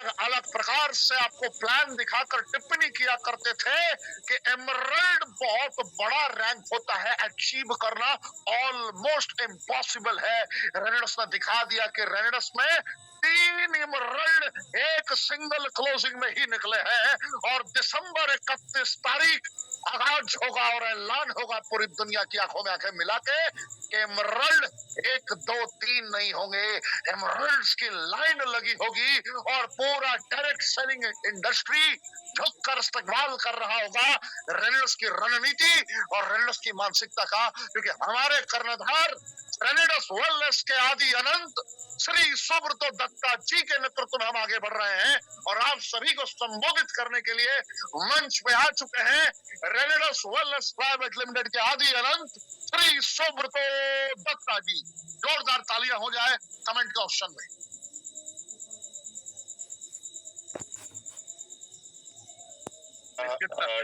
अलग प्रकार से आपको प्लान दिखाकर टिप्पणी किया करते थे कि एमरल्ड बहुत बड़ा रैंक होता है, अचीव करना ऑलमोस्ट इम्पॉसिबल है। रेनेडस ने दिखा दिया कि रेनेडस में 3 एमरल्ड एक सिंगल क्लोजिंग में ही निकले हैं और दिसंबर 31 तारीख आगाज होगा और ऐलान होगा पूरी दुनिया की आंखों में आंखें मिला के कि एमरल्ड 1 2 3 नहीं होंगे, एमरल्ड्स की लाइन लगी होगी और पूरा डायरेक्ट सेलिंग इंडस्ट्री झुककर इस्तेमाल कर रहा होगा रेनेडस की रणनीति और रेनेडस की मानसिकता का, क्योंकि हमारे कर्णधार रेनेडस वेलनेस के आदि अनंत श्री सुब्रतो दत्ता जी के नेतृत्व में हम आगे बढ़ रहे हैं और आप सभी को संबोधित करने के लिए मंच पे आ चुके हैं रेनेडस वेलनेस प्राइवेट लिमिटेड के आदि अनंत श्री सुब्रतो दत्ता जी। जोरदार तालियां हो जाए कमेंट के ऑप्शन में।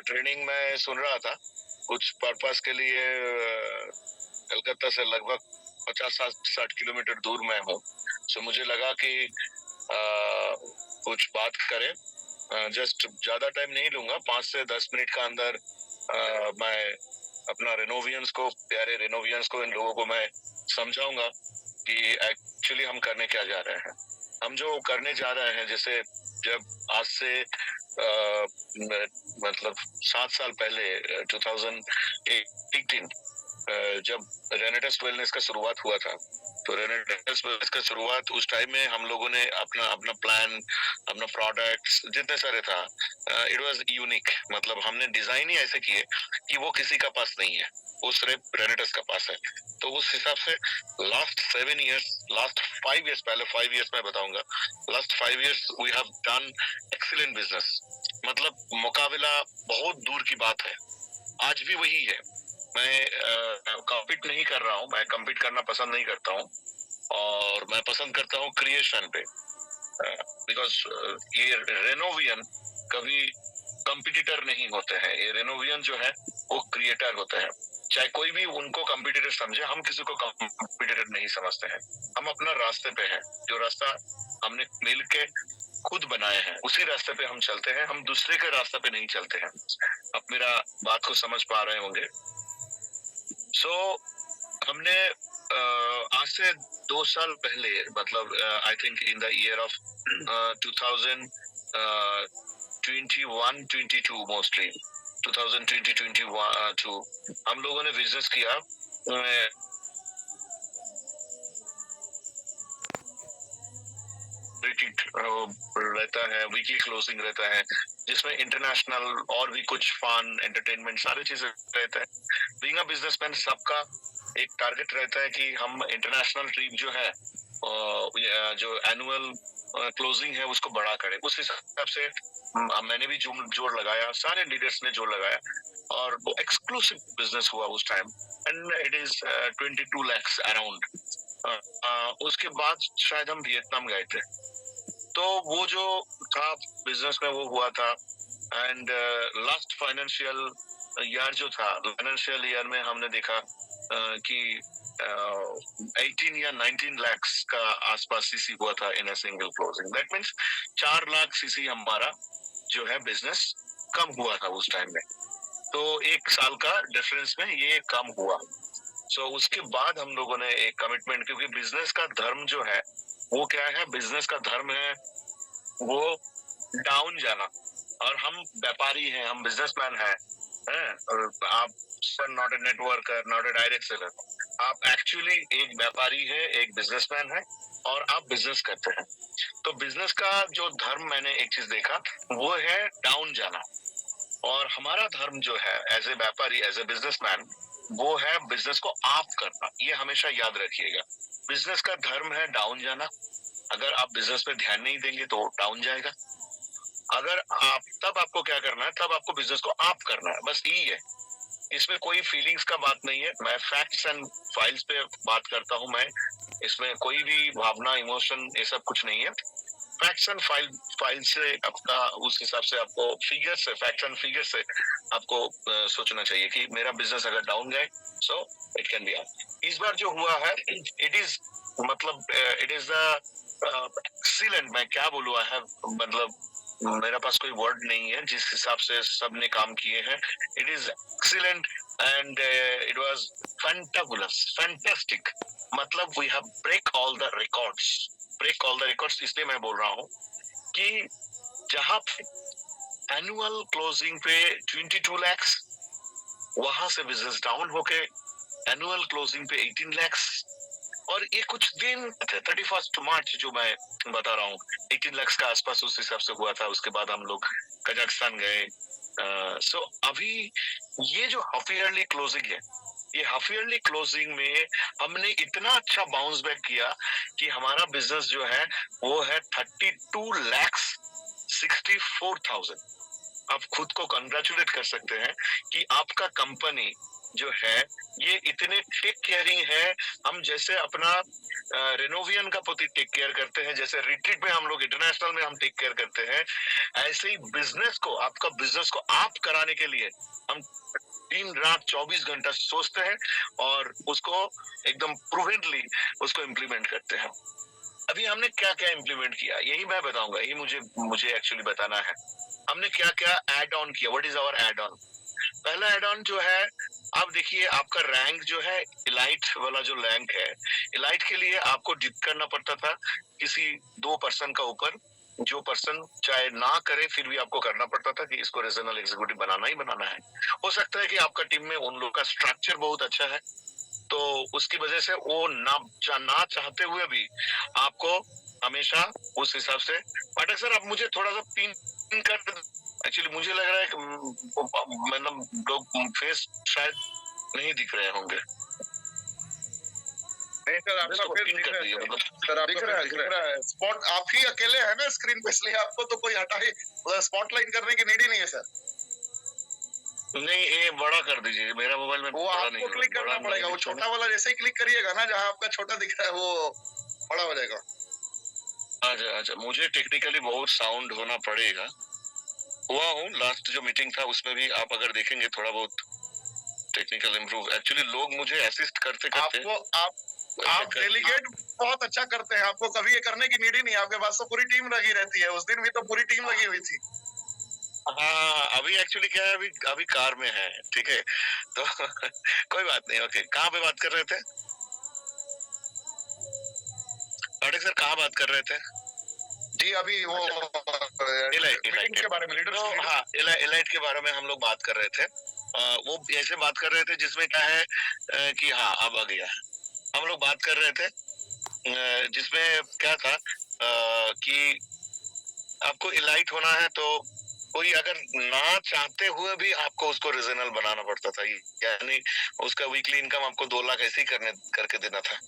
ट्रेनिंग में सुन रहा था, कुछ पर्पस के लिए कलकत्ता से लगभग 50-60 किलोमीटर दूर में हूँ। सो मुझे लगा कि कुछ बात करें। जस्ट ज्यादा टाइम नहीं लूंगा, 5 से 10 मिनट का अंदर मैं अपना रेनोवियंस को, प्यारे रेनोवियंस को, इन लोगों को मैं समझाऊंगा कि एक्चुअली हम करने क्या जा रहे हैं। हम जो करने जा रहे हैं, जैसे जब आज से मतलब 7 साल पहले 2018 जब रेनेडस वेलनेस का शुरुआत हुआ था, तो रेनेडस वेलनेस का शुरुआत उस टाइम में हम लोगों ने अपना प्लान, अपना प्रोडक्ट्स जितने सारे था, इट वाज यूनिक। मतलब हमने डिजाइन ही ऐसे किए कि वो किसी का पास नहीं है, वो सिर्फ रेनेडस का पास है। तो उस हिसाब से लास्ट 5 इयर्स, पहले 5 इयर्स मैं बताऊंगा, last 5 years we have done excellent business. मतलब मुकाबला बहुत दूर की बात है, आज भी वही है। मैं कम्पीट नहीं कर रहा हूँ, मैं कम्पीट करना पसंद नहीं करता हूँ और मैं पसंद करता हूँ क्रिएशन पे, बिकॉज ये रेनोवियन कभी कंपटीटर नहीं होते हैं। ये रेनोवियन जो है वो क्रिएटर होते हैं। चाहे कोई भी उनको कंपटीटर समझे, हम किसी को कंपटीटर नहीं समझते हैं। हम अपना रास्ते पे हैं, जो रास्ता हमने मिल के खुद बनाए हैं, उसी रास्ते पे हम चलते हैं। हम दूसरे के रास्ते पे नहीं चलते हैं। आप मेरा बात को समझ पा रहे होंगे। सो हमने आज से 2 साल पहले, मतलब I think in the year of 2021-22 mostly 2020-22 हम लोगों ने बिजनेस किया। रहता है, वीकली क्लोजिंग रहता है, जिसमें इंटरनेशनल और भी कुछ फन, एंटरटेनमेंट, सारी चीजें रहता है। बीइंग अ बिजनेसमैन सबका एक टारगेट रहता है कि हम इंटरनेशनल ट्रिप जो है, जो एनुअल क्लोजिंग है, उसको बड़ा करें। उस हिसाब से मैंने भी जोर लगाया, सारे लीडर्स ने जोर लगाया और वो एक्सक्लूसिव बिजनेस हुआ उस time, and it is 22 lakhs around. उसके बाद शायद हम वियतनाम गए थे, तो वो जो था बिजनेस में वो हुआ था। एंड लास्ट फाइनेंशियल ईयर जो था, फाइनेंशियल ईयर में हमने देखा कि 18 या 19 lakhs का आसपास सीसी हुआ था in a single closing. That means 4 lakh CC हमारा जो है बिजनेस कम हुआ था उस टाइम में। तो 1 साल का डिफरेंस में ये कम हुआ। सो उसके बाद हम लोगों ने एक कमिटमेंट, क्योंकि बिजनेस का धर्म जो है वो क्या है, बिजनेस का धर्म है वो डाउन जाना। और हम व्यापारी हैं, हम बिजनेसमैन हैं, और आप sir not a networker, not a direct seller, आप एक्चुअली एक व्यापारी है, एक बिजनेसमैन है और आप बिजनेस करते हैं। तो बिजनेस का जो धर्म मैंने एक चीज देखा वो है डाउन जाना, और हमारा धर्म जो है एज ए व्यापारी, एज ए बिजनेसमैन, वो है बिजनेस को आप करना। ये हमेशा याद रखिएगा, बिजनेस का धर्म है डाउन जाना। अगर आप बिजनेस पे ध्यान नहीं देंगे तो डाउन जाएगा। अगर आप, तब आपको क्या करना है, तब आपको बिजनेस को आप करना है, बस यही है। इसमें कोई फीलिंग्स का बात नहीं है, मैं फैक्ट्स एंड फाइल्स पे बात करता हूँ। मैं इसमें कोई भी भावना, इमोशन, ये सब कुछ नहीं है। फैक्ट्स एंड फाइल से आपका, उस हिसाब से आपको फिगर से, फैक्ट्स एंड फिगर से आपको सोचना चाहिए कि मेरा बिजनेस अगर डाउन जाए so it can be up. इस बार जो हुआ है, इट इज मतलब इट इज द एक्सीलेंट, मैं क्या बोलूँ, आई हैव, मतलब मेरा पास कोई वर्ड नहीं है जिस हिसाब से सबने काम किए हैं. It is excellent and it was fantabulous, fantastic. मतलब we have break all the records. इसलिए मैं बोल रहा हूँ कि जहां पे एनुअल क्लोजिंग पे 22 lakhs, वहां से बिजनेस डाउन होके एनुअल क्लोजिंग पे 18 lakhs. और ये कुछ दिन 31 मार्च जो मैं बता रहा हूँ, 18 lakhs का आसपास उस हिसाब से हुआ था. उसके बाद हम लोग कजाकिस्तान गए. सो अभी ये जो हाफ ईयरली क्लोजिंग है, ये हाफ ईयरली क्लोजिंग में हमने इतना अच्छा बाउंस बैक किया कि हमारा बिजनेस जो है वो है 32,64,000. आप खुद को कंग्रेचुलेट कर सकते हैं कि आपका कंपनी जो है ये इतने टेक केयरिंग है. हम जैसे अपना रेनोवियन का प्रति टेक केयर करते हैं, जैसे रिट्रीट में हम लोग इंटरनेशनल में हम टेक केयर करते हैं, ऐसे ही बिजनेस को, आपका बिजनेस को आप कराने के लिए हम दिन रात 24 घंटा सोचते हैं और उसको एकदम प्रूवेंटली उसको इम्प्लीमेंट करते हैं. अभी हमने क्या क्या इम्प्लीमेंट किया यही मैं बताऊंगा, यही मुझे एक्चुअली बताना है. हमने क्या क्या एड ऑन किया. What is our add on? पहला एड ऑन जो है, आप देखिए आपका रैंक जो है, इलाइट वाला जो रैंक है, इलाइट के लिए आपको डिप करना पड़ता था किसी 2 पर्सन का ऊपर. जो पर्सन चाहे ना करे फिर भी आपको करना पड़ता था कि इसको रीजनल एग्जीक्यूटिव बनाना ही बनाना है. हो सकता है कि आपका टीम में उन लोग का स्ट्रक्चर बहुत अच्छा है, तो उसकी वजह से वो ना चाहते हुए भी आपको हमेशा उस हिसाब से. पाठक सर, आप मुझे थोड़ा सा पिन कर, एक्चुअली मुझे लग रहा है कि मतलब लोग फेस शायद नहीं दिख रहे होंगे. नहीं सर, आपका फेस दिख रहा है. मतलब सर आपका दिख रहा है. स्पॉट आप ही अकेले हैं ना स्क्रीन पे, इसलिए आपको तो कोई हटा ही स्पॉटलाइट करने की नीड ही नहीं है सर. नहीं, ये बड़ा कर दीजिए, मेरा मोबाइल में वो आपको क्लिक करना पड़ेगा. वो छोटा वाला जैसे ही क्लिक करिएगा ना, जहाँ आपका छोटा दिख रहा है वो बड़ा हो जाएगा. अच्छा अच्छा, मुझे टेक्निकली बहुत साउंड होना पड़ेगा. हुआ हूँ, लास्ट जो मीटिंग था उसमें भी आप अगर देखेंगे थोड़ा बहुत टेक्निकल इम्प्रूव. एक्चुअली लोग मुझे असिस्ट करते आपको आप डेलीगेट बहुत अच्छा करते हैं. आपको कभी ये करने की नीड ही नहीं. आपके पास तो पूरी टीम लगी रहती है. उस दिन भी तो पूरी टीम लगी हुई थी. हाँ, अभी एक्चुअली क्या है, अभी कार में है, ठीक है, तो कोई बात नहीं. ओके, कहाँ पे बात कर रहे थे पाठक सर, कहाँ बात कर रहे थे? जी अभी वो इलाइट के बारे में, लीडरशिप. हाँ, इलाइट के बारे में हम लोग बात कर रहे थे. वो ऐसे बात कर रहे थे जिसमें क्या है कि हाँ अब आ गया. हम लोग बात कर रहे थे जिसमें क्या था कि आपको इलाइट होना है तो कोई अगर ना चाहते हुए भी आपको उसको रीजनल बनाना पड़ता था. यानी उसका वीकली इनकम आपको 2 लाख ऐसे ही करके देना था.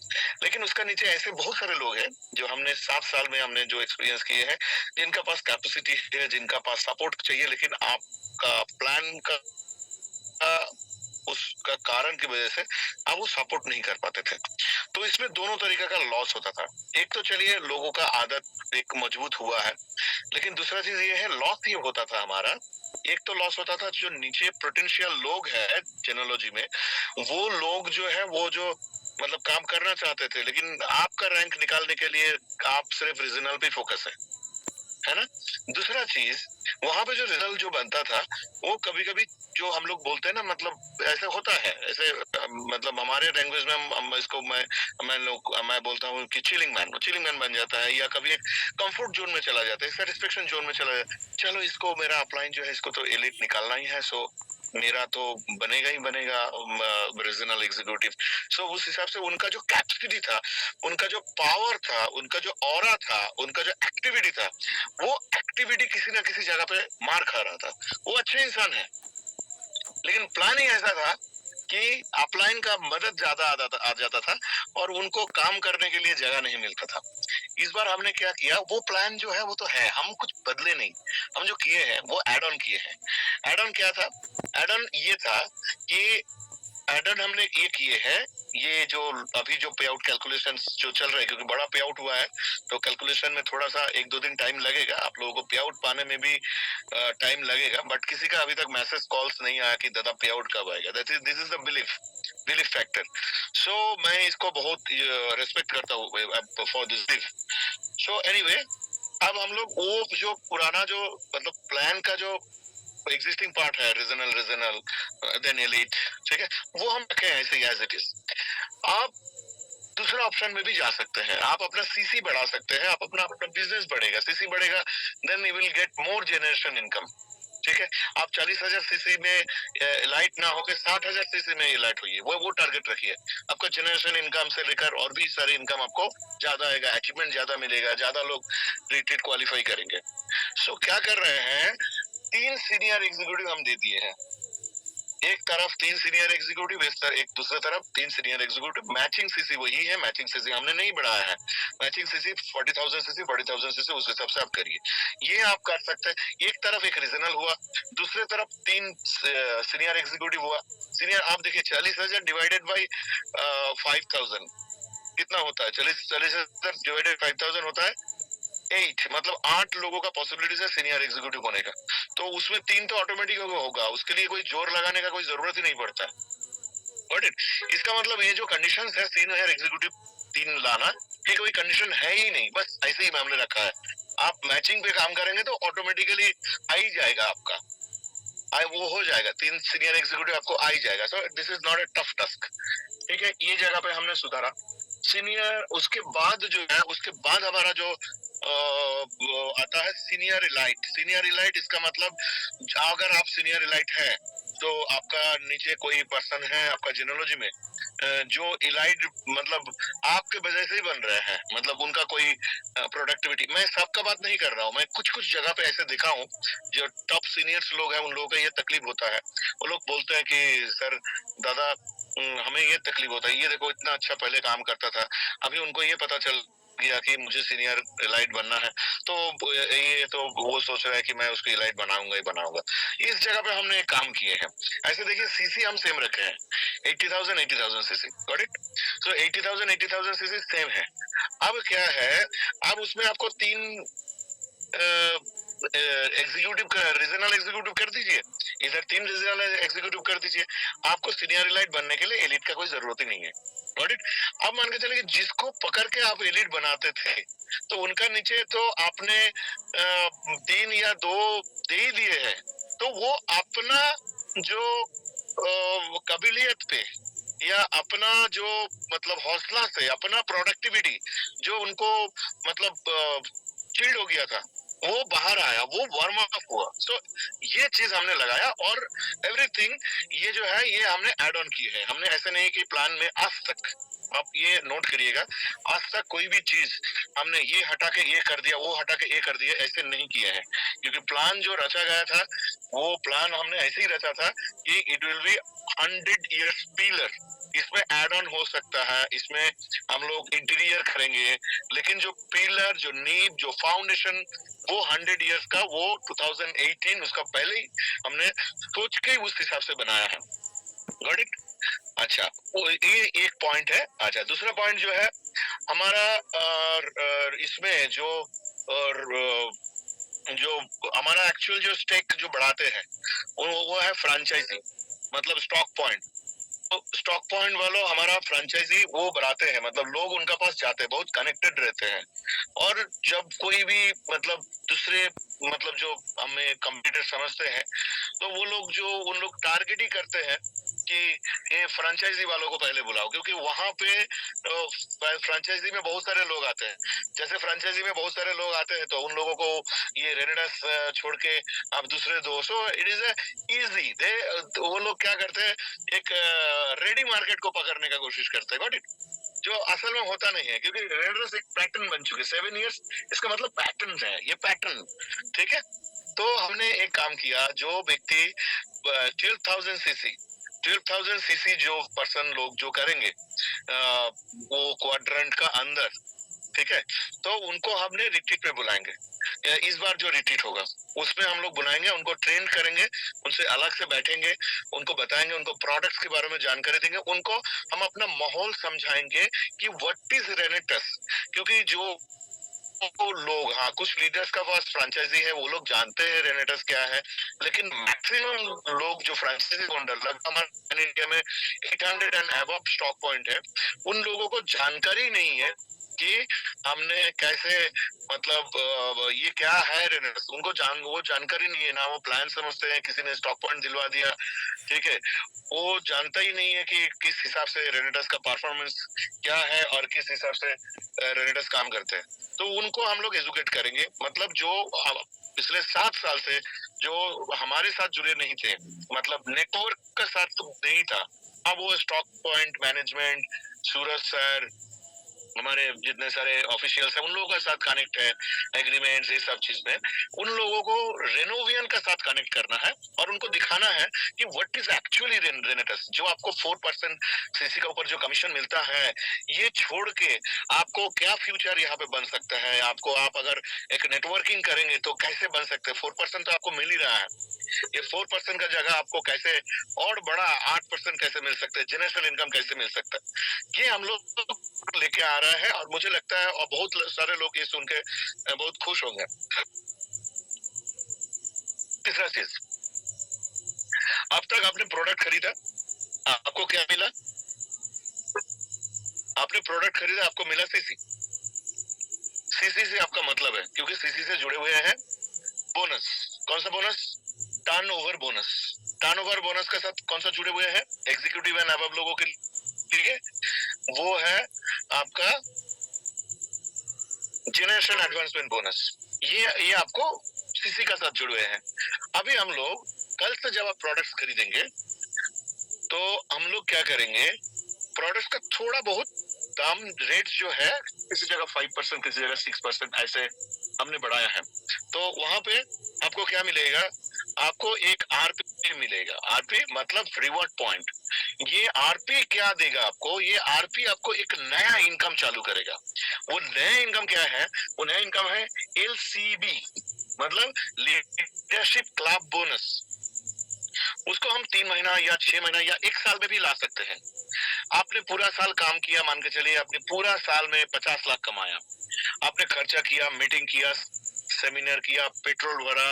लेकिन उसका नीचे ऐसे बहुत सारे लोग हैं जो हमने 7 साल में हमने जो एक्सपीरियंस किए हैं, जिनका पास कैपेसिटी है, जिनका पास सपोर्ट चाहिए, लेकिन आपका प्लान का उसका कारण की वजह से आप वो सपोर्ट नहीं कर पाते थे. तो इसमें दोनों तरीके का लॉस होता था. एक तो चलिए लोगों का आदत एक मजबूत हुआ है, लेकिन दूसरा चीज ये है, लॉस ये होता था हमारा. एक तो लॉस होता था जो नीचे पोटेंशियल लोग है जेनोलॉजी में, वो लोग जो है वो जो मतलब काम करना चाहते थे, लेकिन आपका रैंक निकालने के लिए आप सिर्फ रीजनल पे फोकस है ना. दूसरा चीज, वहां पे जो रिजल्ट जो बनता था वो कभी कभी जो हम लोग बोलते हैं ना, मतलब ऐसे होता है, ऐसे मतलब हमारे लैंग्वेज में हम इसको मैं बोलता हूँ कि चिलिंग मैन बन जाता है, या कभी एक कंफर्ट जोन में चला जाता है, सेटिस्फेक्शन जोन में चला जाता है. चलो इसको मेरा अपलाइन जो है इसको तो एलिट निकालना ही है, सो मेरा तो बनेगा ही बनेगा रीजनल एग्जीक्यूटिव. सो उस हिसाब से उनका जो कैपेसिटी था, उनका जो पावर था, उनका जो ऑरा था, उनका जो एक्टिविटी था, वो एक्टिविटी किसी ना किसी जगह पे मार खा रहा था. वो अच्छे इंसान है, लेकिन प्लान ही ऐसा था कि अपलाइन का मदद ज्यादा आ जाता था और उनको काम करने के लिए जगह नहीं मिलता था. इस बार हमने क्या किया, वो प्लान जो है वो तो है, हम कुछ बदले नहीं. हम जो किए हैं वो एड ऑन किए हैं. एड ऑन क्या था? एड ऑन ये था कि एड ऑन हमने ये किए हैं, ये जो अभी जो पे आउट कैलकुलेशन जो चल रहे हैं, क्योंकि बड़ा पे आउट हुआ है तो कैलकुलेशन में थोड़ा सा 1-2 दिन टाइम लगेगा, आप लोगों को पे आउट पाने में भी टाइम लगेगा, बट किसी का अभी तक मैसेज कॉल्स नहीं आया कि दादा पे आउट कब आएगा। This is the belief factor. So मैं इसको बहुत रेस्पेक्ट करता हूँ for this belief. So anyway, अब हम लोग वो जो पुराना जो मतलब प्लान का जो एग्जिस्टिंग पार्ट है, रीजनल देन एलीट, ठीक है, वो हम रखे हैं ऐसे एज इट इज। आप दूसरा ऑप्शन में भी जा सकते हैं, आप अपना सीसी बढ़ा सकते हैं, आप अपना अपना बिजनेस बढ़ेगा, सीसी बढ़ेगा, then you will get more generation income. ठीक है, आप 40,000 सीसी में लाइट ना होकर 60,000 सीसी में लाइट हुई है, वो टारगेट रखिए। आपका जनरेशन इनकम से लेकर और भी सारी इनकम आपको ज्यादा आएगा, अचीवमेंट ज्यादा मिलेगा, ज्यादा लोग रिट्रीट क्वालिफाई करेंगे। सो क्या कर रहे हैं, 3 सीनियर एग्जीक्यूटिव हम दे दिए हैं, एक तरफ 3 सीनियर एग्जीक्यूटिव, एक दूसरे तरफ 3 सीनियर एग्जीक्यूटिव। मैचिंग सीसी वही है, मैचिंग सीसी हमने नहीं बढ़ाया है, मैचिंग सीसी 40,000 सीसी 40,000 सीसी उस हिसाब से आप करिए। ये आप कर सकते हैं। एक तरफ एक रीजनल हुआ, दूसरे तरफ 3 सीनियर एग्जीक्यूटिव हुआ। सीनियर आप देखिए 40,000 डिवाइडेड बाई 5,000 कितना होता है, 40,000 डिवाइडेड 5,000 होता है 8, मतलब 8 लोगों का पॉसिबिलिटी है सीनियर एग्जीक्यूटिव होने का। तो उसमें 3 तो ऑटोमेटिक होगा, उसके लिए कोई जोर लगाने का कोई जरूरत ही नहीं पड़ता। Got it? इसका मतलब ये जो कंडीशन है सीनियर एग्जीक्यूटिव 3 लाना, ये कोई कंडीशन है ही नहीं, बस ऐसे ही मामले रखा है। आप मैचिंग पे काम करेंगे तो ऑटोमेटिकली आ ही जाएगा आपका, वो हो जाएगा, 3 सीनियर एग्जीक्यूटिव आपको आ ही जाएगा। So this is not a tough task. ठीक है, ये जगह पे हमने सुधारा। सीनियर उसके बाद जो है, उसके बाद हमारा जो आता है सीनियर इलाइट। सीनियर इलाइट इसका मतलब अगर आप सीनियर इलाइट है तो आपका नीचे कोई पर्सन है आपका जेनोलॉजी में जो इलाइट मतलब आपके वजह से ही बन रहे हैं, मतलब उनका कोई प्रोडक्टिविटी, मैं सबका बात नहीं कर रहा हूँ, मैं कुछ कुछ जगह पे ऐसे देखा हूँ जो टॉप सीनियर्स लोग हैं, उन लोगों का ये तकलीफ होता है। वो लोग बोलते हैं कि सर दादा हमें ये तकलीफ होता है, ये देखो इतना अच्छा पहले काम करता था, अभी उनको ये पता चल गया कि मुझे सीनियर इलाइट बनना है, तो ये तो वो सोच रहा है कि मैं उसको इलाइट बनाऊंगा ही बनाऊंगा। इस जगह पे हमने काम किए हैं। ऐसे देखिए सीसी हम सेम रखे हैं, 80,000 CC, got it? So 80,000 CC same है। अब क्या है, अब उसमें आपको 3 एग्जीक्यूटिव रीजनल एग्जीक्यूटिव कर दीजिए, इधर 3 रीजनल एग्जीक्यूटिव कर दीजिए, आपको सीनियर एलाइट बनने के लिए एलिट का कोई जरूरत ही नहीं है। Got it? अब मान के चलिए जिसको पकड़ के आप एलिट बनाते थे तो उनका नीचे तो आपने 3 या 2 दे ही दिए हैं, तो वो अपना जो काबिलियत पे या अपना जो मतलब हौसला से अपना प्रोडक्टिविटी जो उनको मतलब चिल्ड हो गया था, वो बाहर आया, वो वार्म अप हुआ। सो ये चीज हमने लगाया और एवरीथिंग ये जो है ये हमने ऐड ऑन की है। हमने ऐसे नहीं कि प्लान में आज तक, आप ये नोट करिएगा, आज तक कोई भी चीज हमने ये हटा के ये कर दिया, वो हटा के ये कर दिया, ऐसे नहीं किए हैं। क्योंकि प्लान जो रचा गया था वो प्लान हमने ऐसे ही रचा था कि it will be 100 years pillar. इसमें एड ऑन हो सकता है, इसमें हम लोग इंटीरियर करेंगे, लेकिन जो पिलर जो नींव जो फाउंडेशन वो 100 years का, वो 2018 उसका पहले ही हमने सोच के उस हिसाब से बनाया है। Got it? अच्छा, ये एक पॉइंट है। अच्छा, दूसरा पॉइंट जो है हमारा इसमें जो जो हमारा एक्चुअल जो स्टेक जो बढ़ाते हैं वो है फ्रेंचाइजी, मतलब स्टॉक पॉइंट। तो स्टॉक पॉइंट वालों हमारा फ्रेंचाइजी वो बढ़ाते हैं, मतलब लोग उनका पास जाते हैं, बहुत कनेक्टेड रहते हैं। और जब कोई भी मतलब दूसरे मतलब जो हमें कंप्यूटर समझते हैं तो वो लोग जो उन लोग टारगेट ही करते हैं कि ये फ्रेंचाइजी वालों को पहले बुलाओ, क्योंकि वहां पे फ्रेंचाइजी में बहुत सारे लोग आते हैं। जैसे फ्रेंचाइजी में बहुत सारे लोग आते हैं तो उन लोगों को ये रेनेडस छोड़ के आप दूसरे दो, सो इट इज इजी दे, वो लोग क्या करते हैं एक रेडी मार्केट को पकड़ने का कोशिश करते हैं। Got it? जो असल में होता नहीं है, क्योंकि रेडरस एक पैटर्न बन चुके 7 years, इसका मतलब पैटर्न है ये पैटर्न। ठीक है, तो हमने एक काम किया, जो व्यक्ति 12,000 सीसी 12,000 सीसी जो पर्सन लोग जो करेंगे वो क्वाड्रेंट का अंदर ठीक है, तो उनको हमने रिट्रीट पे बुलाएंगे। इस बार जो रिट्रीट होगा उसमें हम लोग बुलाएंगे, उनको ट्रेन करेंगे, उनसे अलग से बैठेंगे, उनको बताएंगे, उनको प्रोडक्ट्स के बारे में जानकारी देंगे, उनको हम अपना माहौल समझाएंगे कि व्हाट इज रेनेटस। क्योंकि जो वो लोग, हाँ, कुछ लीडर्स का पास फ्रेंचाइजी है, वो लोग जानते हैं रेनेटस क्या है, लेकिन मैक्सिमम लोग जो फ्रेंचाइजी होल्डर, लगभग हमारे इंडिया में 800 एंड अबव स्टॉक पॉइंट है, उन लोगों को जानकारी नहीं है कि हमने कैसे, मतलब ये क्या है रेनेटस, उनको वो जानकारी नहीं है ना, वो प्लान समझते हैं, किसी ने स्टॉक पॉइंट दिलवा दिया, ठीक है, वो जानता ही नहीं है कि किस हिसाब से रेनेटस का परफॉर्मेंस क्या है और किस हिसाब से रेनेटस काम करते हैं। तो उनको हम लोग एजुकेट करेंगे, मतलब जो पिछले 7 साल से जो हमारे साथ जुड़े नहीं थे, मतलब नेटवर्क का साथ तो नहीं था, अब वो स्टॉक पॉइंट मैनेजमेंट, सूरज सर, हमारे जितने सारे ऑफिशियल्स हैं, उन लोगों के साथ कनेक्ट है, एग्रीमेंट्स, ये सब चीज में उन लोगों को रेनोवियन का साथ कनेक्ट करना है और उनको दिखाना है कि व्हाट इज एक्चुअली रेनेटस। जो आपको 4% सीसी का ऊपर जो कमीशन मिलता है, ये छोड़ के आपको क्या फ्यूचर यहाँ पे बन सकता है, आपको, आप अगर एक नेटवर्किंग करेंगे तो कैसे बन सकते हैं। 4% तो आपको मिल ही रहा है, ये 4% का जगह आपको कैसे और बड़ा 8% कैसे मिल सकता है, जनरेशनल इनकम कैसे मिल सकता है, ये हम लोग लेके आ रहा है। और मुझे लगता है और बहुत सारे लोग ये सुन के बहुत खुश होंगे। तीसरा चीज, अब तक आपने प्रोडक्ट खरीदा, आपको क्या मिला? आपने प्रोडक्ट खरीदा, आपको मिला सीसी। सीसी से आपका मतलब है, क्योंकि सीसी से जुड़े हुए हैं बोनस। कौन सा bonus? Turnover bonus. Turnover bonus के साथ कौन सा जुड़े हुए हैं? एग्जीक्यूटिव एंड अबव लोगों के लिए वो है आपका जनरेशन एडवांसमेंट बोनस। ये आपको सीसी का साथ जुड़े हुए हैं। अभी हम लोग कल से जब आप प्रोडक्ट्स खरीदेंगे तो हम लोग क्या करेंगे, प्रोडक्ट्स का थोड़ा बहुत दाम रेट जो है, किसी जगह 5%, किसी जगह 6% ऐसे हमने बढ़ाया है। तो वहां पे आपको क्या मिलेगा? आपको एक आरपी मिलेगा। आरपी मतलब रिवॉर्ड पॉइंट। ये आरपी क्या देगा आपको? ये आरपी आपको एक नया इनकम चालू करेगा। वो नया इनकम क्या है? वो नया इनकम है एलसीबी, मतलब लीडरशिप क्लब बोनस। उसको हम 3 महीना या 6 महीना या 1 साल में भी ला सकते हैं। आपने पूरा साल काम किया, मान के चलिए आपने पूरा साल में 50 लाख कमाया, आपने खर्चा किया, मीटिंग किया, सेमिनार किया, पेट्रोल भरा,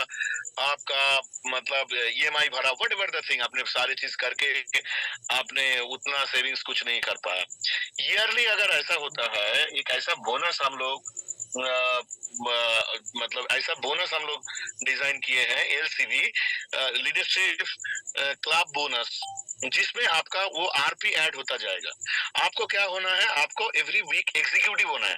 आपका मतलब ईएमआई भरा, व्हाटएवर द थिंग, आपने सारी चीज करके आपने उतना सेविंग्स कुछ नहीं कर पाया। ईयरली अगर ऐसा होता है, एक ऐसा बोनस हम लोग मतलब ऐसा बोनस हम लोग डिजाइन किए हैं, एलसीवी लीडरशिप क्लब बोनस, जिसमें आपका वो आरपी ऐड होता जाएगा। आपको क्या होना है? आपको एवरी वीक एग्जीक्यूटिव होना है,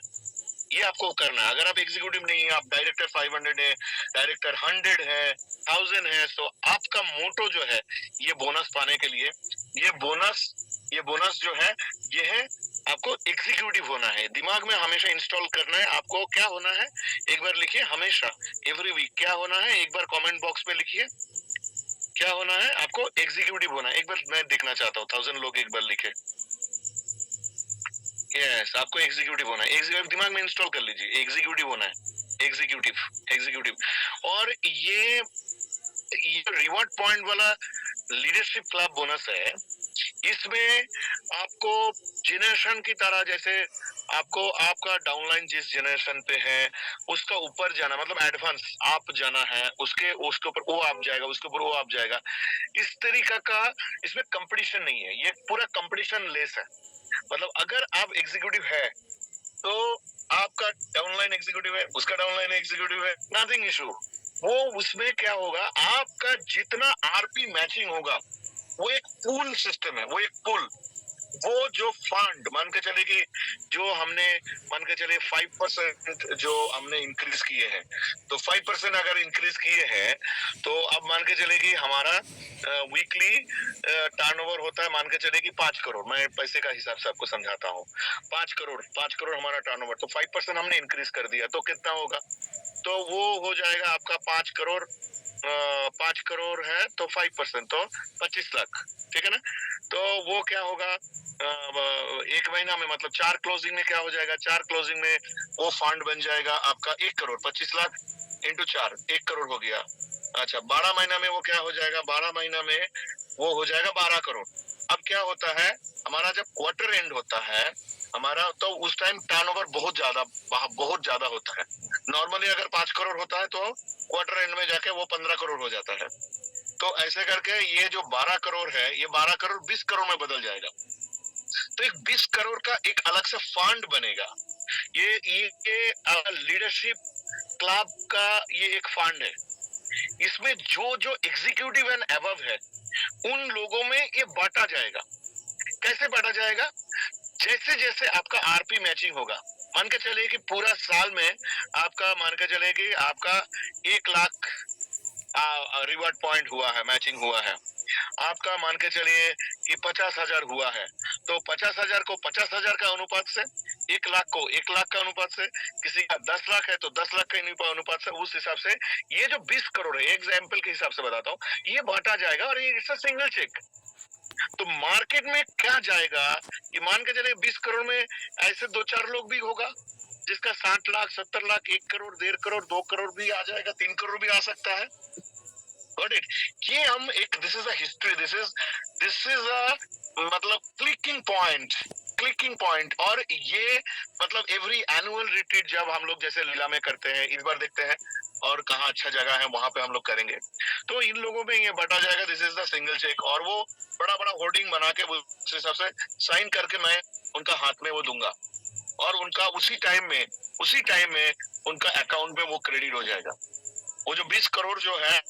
ये आपको करना है। अगर आप एग्जीक्यूटिव नहीं है, आप डायरेक्टर 500 है, डायरेक्टर 100 है, 1000 है, तो आपका मोटो जो है ये बोनस पाने के लिए, ये बोनस जो है, ये है आपको एग्जीक्यूटिव होना है। दिमाग में हमेशा इंस्टॉल करना है। आपको क्या होना है? एक बार लिखिए, हमेशा एवरी वीक क्या होना है, एक बार कमेंट बॉक्स में लिखिए क्या होना है। आपको एग्जीक्यूटिव होना है। एक बार मैं देखना चाहता हूँ, 1000 लोग एक बार लिखे। यस, आपको एग्जीक्यूटिव होना है। एग्जीक्यूटिव दिमाग में इंस्टॉल कर लीजिए, एग्जीक्यूटिव होना है, एग्जीक्यूटिव। और ये रिवॉर्ड पॉइंट वाला लीडरशिप क्लब बोनस है, इसमें आपको जनरेशन की तरह, जैसे आपको आपका डाउनलाइन जिस जनरेशन पे है उसका ऊपर जाना, मतलब एडवांस आप जाना है, उसके ऊपर वो आप जाएगा, उसके ऊपर वो आप जाएगा, इस तरीका का। इसमें कंपटीशन नहीं है, ये पूरा कंपटीशन लेस है। मतलब अगर आप एग्जीक्यूटिव है तो आपका डाउनलाइन एग्जीक्यूटिव है, उसका डाउनलाइन एग्जीक्यूटिव है, नथिंग इशू। वो उसमें क्या होगा, आपका जितना आरपी मैचिंग होगा, वो एक पूल सिस्टम है, वो एक पूल, वो जो फंड मान के चले कि जो हमने मान के चले 5% जो हमने इंक्रीज किए हैं, तो 5% अगर इंक्रीज किए हैं तो अब मान के चले कि हमारा वीकली टर्नओवर होता है, मान के चले कि 5 करोड़। मैं पैसे का हिसाब से आपको समझाता हूँ। 5 करोड़ हमारा टर्नओवर, तो 5% हमने इंक्रीज कर दिया तो कितना होगा? तो वो हो जाएगा आपका 5 करोड़ 5 करोड़ है तो 5% तो 25 लाख, ठीक है ना। तो वो क्या होगा, एक महीना में मतलब 4 क्लोजिंग में क्या हो जाएगा, 4 क्लोजिंग में वो फंड बन जाएगा आपका 1 करोड़, 25 लाख इंटू 4 1 करोड़ हो गया। अच्छा, 12 महीना में वो क्या हो जाएगा, 12 महीना में वो हो जाएगा 12 करोड़। अब क्या होता है, हमारा जब क्वार्टर एंड होता है हमारा, तो उस टाइम टर्नओवर बहुत ज्यादा होता है। नॉर्मली अगर 5 करोड़ होता है तो क्वार्टर एंड में जाके वो 15 करोड़ हो जाता है। तो ऐसे करके ये जो 12 करोड़ है, ये 12 करोड़ 20 करोड़ में बदल जाएगा। तो एक 20 करोड़ का एक अलग से फंड बनेगा। ये लीडरशिप क्लब का ये एक फंड है। इसमें जो जो एग्जीक्यूटिव एंड अबव है उन लोगों में ये बांटा जाएगा। कैसे बांटा जाएगा, जैसे जैसे आपका आरपी मैचिंग होगा, मान के चलिए कि पूरा साल में आपका, मान के चलिए कि आपका 1 लाख रिवॉर्ड पॉइंट हुआ है, मैचिंग हुआ है, आपका मान के चलिए कि 50,000 हुआ है, तो 50,000 को 50,000 का अनुपात से, 1 लाख को 1 लाख का अनुपात से, किसी का 10 लाख है तो 10 लाख का अनुपात से, उस हिसाब से ये जो 20 करोड़ है, एग्जाम्पल के हिसाब से बताता हूँ, ये बांटा जाएगा और ये इट्स अ सिंगल चेक। तो मार्केट में क्या जाएगा कि मान के चले 20 करोड़ में ऐसे 2-4 लोग भी होगा जिसका 60 लाख 70 लाख 1 करोड़ 1.5 करोड़ 2 करोड़ भी आ जाएगा, 3 करोड़ भी आ सकता है। Got it. ये हम एक, this is a history, this is a मतलब क्लिकिंग पॉइंट। और ये मतलब एवरी एनुअल रिट्रीट जब हम लोग जैसे लीला में करते हैं, इस बार देखते हैं और कहाँ अच्छा जगह है वहां पे हम लोग करेंगे, तो इन लोगों में ये बटा जाएगा, this is the single check. और वो बड़ा बड़ा होर्डिंग बना के उस हिसाब से साइन करके मैं उनका हाथ में वो दूंगा और उनका उसी टाइम में उनका अकाउंट में वो क्रेडिट हो जाएगा। वो जो 20 करोड़ जो है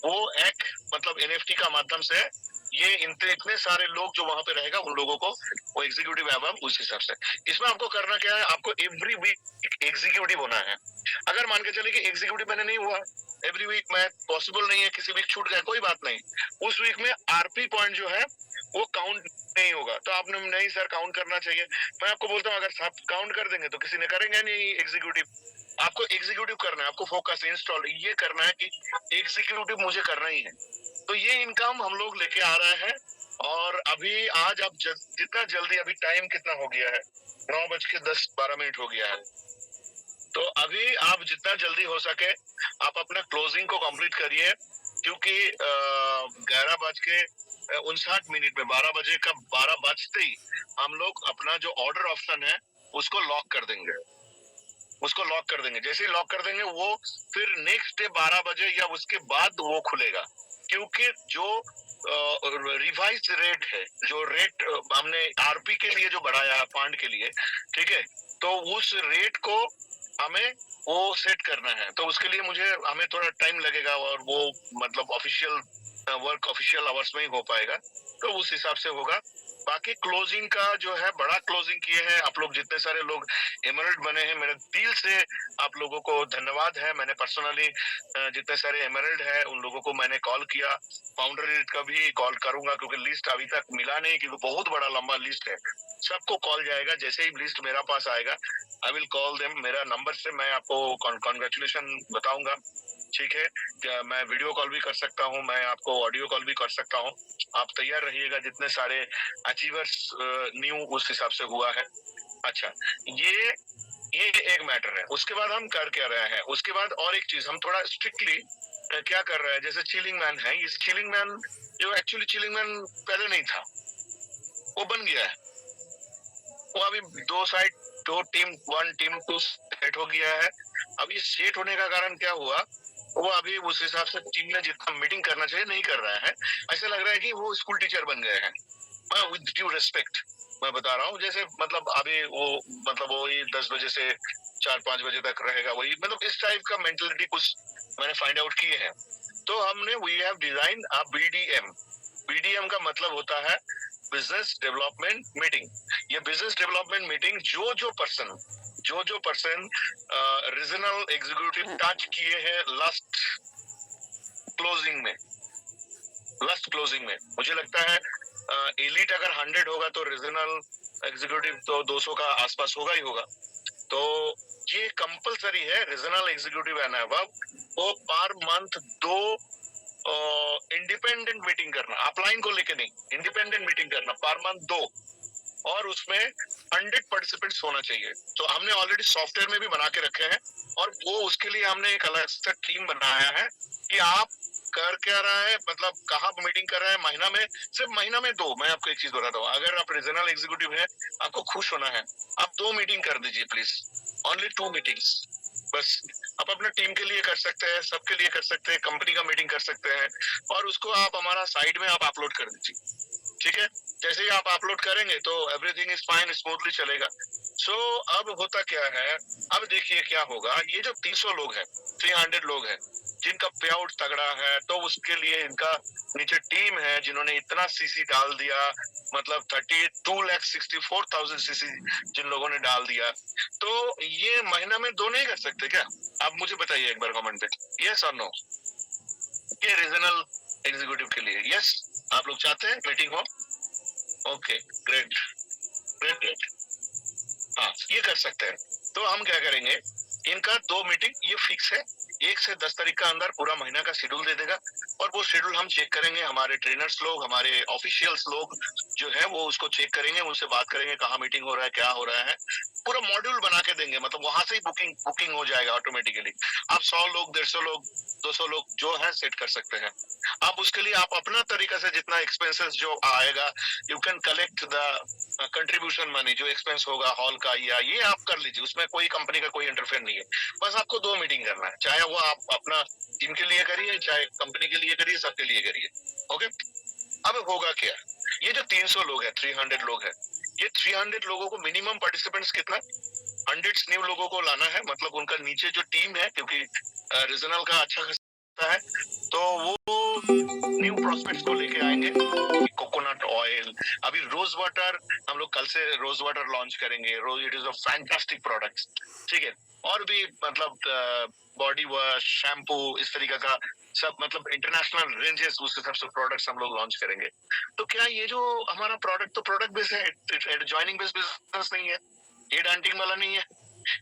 वो एक मतलब एनएफटी का माध्यम से ये इतने सारे लोग जो वहां पे रहेगा उन लोगों को वो एग्जीक्यूटिव एवं उस हिसाब से। इसमें आपको करना क्या है, आपको एवरी वीक एग्जीक्यूटिव होना है। अगर मान के चले कि एग्जीक्यूटिव मैंने नहीं हुआ एवरी वीक, मैं पॉसिबल नहीं है, किसी वीक छूट गया कोई बात नहीं, उस वीक में आरपी पॉइंट जो है वो काउंट नहीं होगा। तो आपने नहीं सर काउंट करना चाहिए, मैं आपको बोलता हूँ अगर आप काउंट कर देंगे तो किसी ने करेंगे नहीं एग्जीक्यूटिव। आपको एग्जीक्यूटिव करना है, आपको फोकस इंस्टॉल ये करना है कि एग्जीक्यूटिव मुझे करना ही है। तो ये इनकम हम लोग लेके आ रहे हैं। और अभी आज आप जितना जल्दी, अभी टाइम कितना हो गया है, 9:10-12 हो गया है, तो अभी आप जितना जल्दी हो सके आप अपना क्लोजिंग को कंप्लीट करिए, क्योंकि 11:59 में 12 बजे का 12 बजते ही हम लोग अपना जो ऑर्डर ऑप्शन है उसको लॉक कर देंगे। जैसे ही लॉक कर देंगे वो फिर नेक्स्ट डे 12 बजे या उसके बाद वो खुलेगा, क्योंकि जो रिवाइज रेट है, जो रेट हमने आरपी के लिए जो बढ़ाया है फंड के लिए, ठीक है, तो उस रेट को हमें वो सेट करना है। तो उसके लिए हमें थोड़ा टाइम लगेगा और वो मतलब ऑफिशियल वर्क ऑफिशियल आवर्स में ही हो पाएगा, तो उस हिसाब से होगा। बाकी क्लोजिंग का जो है बड़ा क्लोजिंग किए हैं आप लोग, जितने सारे लोग एमरल्ड बने हैं, मेरे दिल से आप लोगों को धन्यवाद है। मैंने पर्सनली जितने सारे एमरल्ड है उन लोगों को मैंने कॉल किया, फाउंडर का भी कॉल करूंगा क्योंकि लिस्ट अभी तक मिला नहीं, क्योंकि बहुत बड़ा लंबा लिस्ट है। सबको कॉल जाएगा, जैसे ही लिस्ट मेरा पास आएगा आई विल कॉल देम, मेरा नंबर से मैं आपको कॉन्ग्रेचुलेशन बताऊंगा, ठीक है। क्या मैं वीडियो कॉल भी कर सकता हूँ, मैं आपको ऑडियो कॉल भी कर सकता हूँ, आप तैयार रहिएगा। जितने सारे अचीवर्स न्यू उस हिसाब से हुआ है। अच्छा, ये एक मैटर है। उसके बाद हम कर क्या रहे हैं, उसके बाद और एक चीज हम थोड़ा स्ट्रिक्टली क्या कर रहे हैं, जैसे चिलिंग मैन है, इस चिलिंग मैन जो एक्चुअली चिलिंग मैन पहले नहीं था, वो बन गया है। वो अभी दो टीम 1 टीम 2 सेट हो गया है। अब ये सेट होने का कारण क्या हुआ, वो अभी उस हिसाब से टीम में जितना मीटिंग करना चाहिए नहीं कर रहा है। ऐसा लग रहा है कि वो स्कूल टीचर बन गए हैं। मैं विद ड्यू रिस्पेक्ट मैं बता रहा हूँ, जैसे मतलब अभी वो 10 बजे से 4-5 बजे तक रहेगा, वही मतलब इस टाइप का मेंटेलिटी कुछ मैंने फाइंड आउट किए हैं। तो हमने we have design a BDM का मतलब होता है बिजनेस डेवलपमेंट मीटिंग। ये बिजनेस डेवलपमेंट मीटिंग जो पर्सन रीजनल एग्जीक्यूटिव टच किए हैं लास्ट क्लोजिंग में मुझे लगता है एलिट अगर 100 होगा तो रीजनल एग्जीक्यूटिव तो 200 का आसपास होगा ही होगा। तो ये कंपलसरी है, रीजनल एग्जीक्यूटिव एंड अबव वो पर मंथ 2 इंडिपेंडेंट मीटिंग करना, अपलाइन को लेके नहीं, इंडिपेंडेंट मीटिंग करना पर मंथ 2, और उसमें 100 पार्टिसिपेंट्स होना चाहिए। तो हमने ऑलरेडी सॉफ्टवेयर में भी बना के रखे हैं, और वो उसके लिए हमने एक अलग से टीम बनाया है कि आप कर क्या रहा है, मतलब कहाँ मीटिंग कर रहा है, महीना में, सिर्फ महीना में 2। मैं आपको एक चीज बताता हूँ, अगर आप रीजनल एग्जीक्यूटिव है, आपको खुश होना है, आप 2 मीटिंग कर दीजिए प्लीज, ओनली 2 मीटिंग्स बस। आप अपने टीम के लिए कर सकते हैं, सबके लिए कर सकते हैं, कंपनी का मीटिंग कर सकते हैं, और उसको आप हमारा साइट में आप अपलोड कर दीजिए, ठीक है। जैसे ही आप अपलोड करेंगे तो एवरीथिंग इज फाइन, स्मूथली चलेगा। सो अब होता क्या है, अब देखिए क्या होगा, ये जो 300 लोग हैं, 300 लोग हैं जिनका पे आउट तगड़ा है, तो उसके लिए इनका नीचे टीम है जिन्होंने इतना सीसी डाल दिया, मतलब 32,64,000 सीसी जिन लोगों ने डाल दिया, तो ये महीना में 2 नहीं कर सकते क्या? आप मुझे बताइए एक बार कमेंट पे, यस और नो। ये रीजनल एग्जीक्यूटिव के लिए यस, आप लोग चाहते हैं मीटिंग हो? ओके, ग्रेट ग्रेट ग्रेट, हाँ ये कर सकते हैं। तो हम क्या करेंगे, इनका 2 मीटिंग ये फिक्स है, 1 से 10 तारीख का अंदर पूरा महीना का शेड्यूल दे देगा, और वो शेड्यूल हम चेक करेंगे, हमारे ट्रेनर्स लोग, हमारे ऑफिशियल्स लोग जो है वो उसको चेक करेंगे, उनसे बात करेंगे कहाँ मीटिंग हो रहा है, क्या हो रहा है, पूरा मॉड्यूल बना के देंगे, मतलब वहां से ही बुकिंग हो जाएगा ऑटोमेटिकली। आप 100 लोग, 150 लोग, 200 लोग जो है सेट कर सकते हैं। आप उसके लिए आप अपना तरीका से जितना एक्सपेंसेस जो आएगा, you can collect the contribution money, जो एक्सपेंस होगा हॉल का, या ये आप कर लीजिए, उसमें कोई कंपनी का कोई इंटरफेयर नहीं है। बस आपको 2 मीटिंग करना है, चाहे वो आप अपना टीम के लिए करिए, चाहे कंपनी के लिए करिए, सबके लिए करिए, ओके। अब होगा क्या, ये जो 300 लोग हैं, 300 लोग हैं, ये 300 लोगों को मिनिमम पार्टिसिपेंट्स कितना, 100 न्यू लोगों को लाना है, मतलब उनका नीचे जो टीम है, क्योंकि रीजनल का अच्छा खासा है, तो वो न्यू प्रोस्पेक्ट्स को लेके आएंगे। कोकोनट ऑयल, अभी रोज वाटर, हम लोग कल से रोज वाटर लॉन्च करेंगे, rose, it is a fantastic product, ठीक है। और भी मतलब बॉडी वॉश, शैम्पू, इस तरीके का सब, मतलब इंटरनेशनल रेंजेस, उस हिसाब से प्रोडक्ट्स हम लोग लॉन्च करेंगे। तो क्या ये जो हमारा प्रोडक्ट, तो प्रोडक्ट बेस्ड है, ज्वाइनिंग बेस्ड बिजनेस नहीं है, ये डांटिंग वाला नहीं है,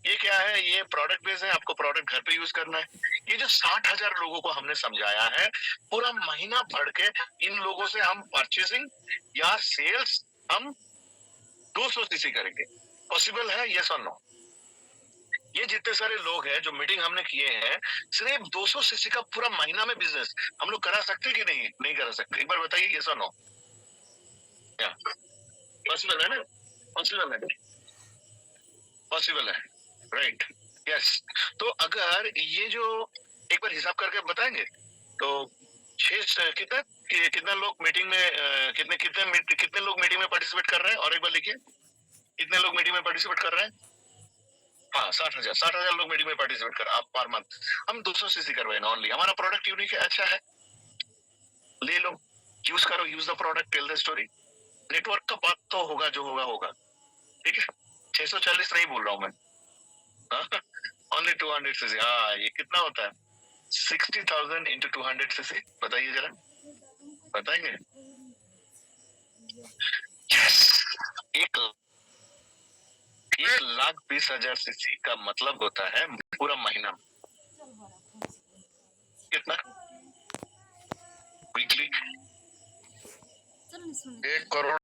ये क्या है, ये प्रोडक्ट बेस्ड है, आपको प्रोडक्ट घर पे यूज करना है। ये जो 60,000 लोगों को हमने समझाया है, पूरा महीना भर के इन लोगों से हम परचेसिंग या सेल्स हम 200 सीसी करेंगे। पॉसिबल है, यस और नो? ये जितने सारे लोग हैं जो मीटिंग हमने किए हैं, सिर्फ 200 सीसी का पूरा महीना में बिजनेस हम लोग करा सकते कि नहीं? नहीं करा सकते, एक बार बताइए यस और नो? क्या पॉसिबल है ना? पॉसिबल है, पॉसिबल है, राइट, यस। तो अगर ये जो एक बार हिसाब करके बताएंगे, तो 6 कितना लोग मीटिंग में कितने लोग मीटिंग में पार्टिसिपेट कर रहे हैं, और एक बार लिखिए, कितने लोग मीटिंग में पार्टिसिपेट कर रहे हैं? हाँ, 60,000 लोग मीटिंग में पार्टिसिपेट कर, आप पर मंथ हम 200 सीसी करवाएंगे ओनली। हमारा प्रोडक्ट यूनिक है, अच्छा है, ले लो, यूज करो, use the product, tell the story. Network का बात तो होगा, जो होगा होगा, ठीक है। 640 नहीं बोल रहा हूँ मैं, ओनली 200 सीसी। हाँ, ये कितना होता है, 60,000 इंटू 200 सीसी, बताइए जरा, बताएंगे? यस, 1,20,000 सीसी का मतलब होता है पूरा महीना, कितना वीकली? 1 करोड़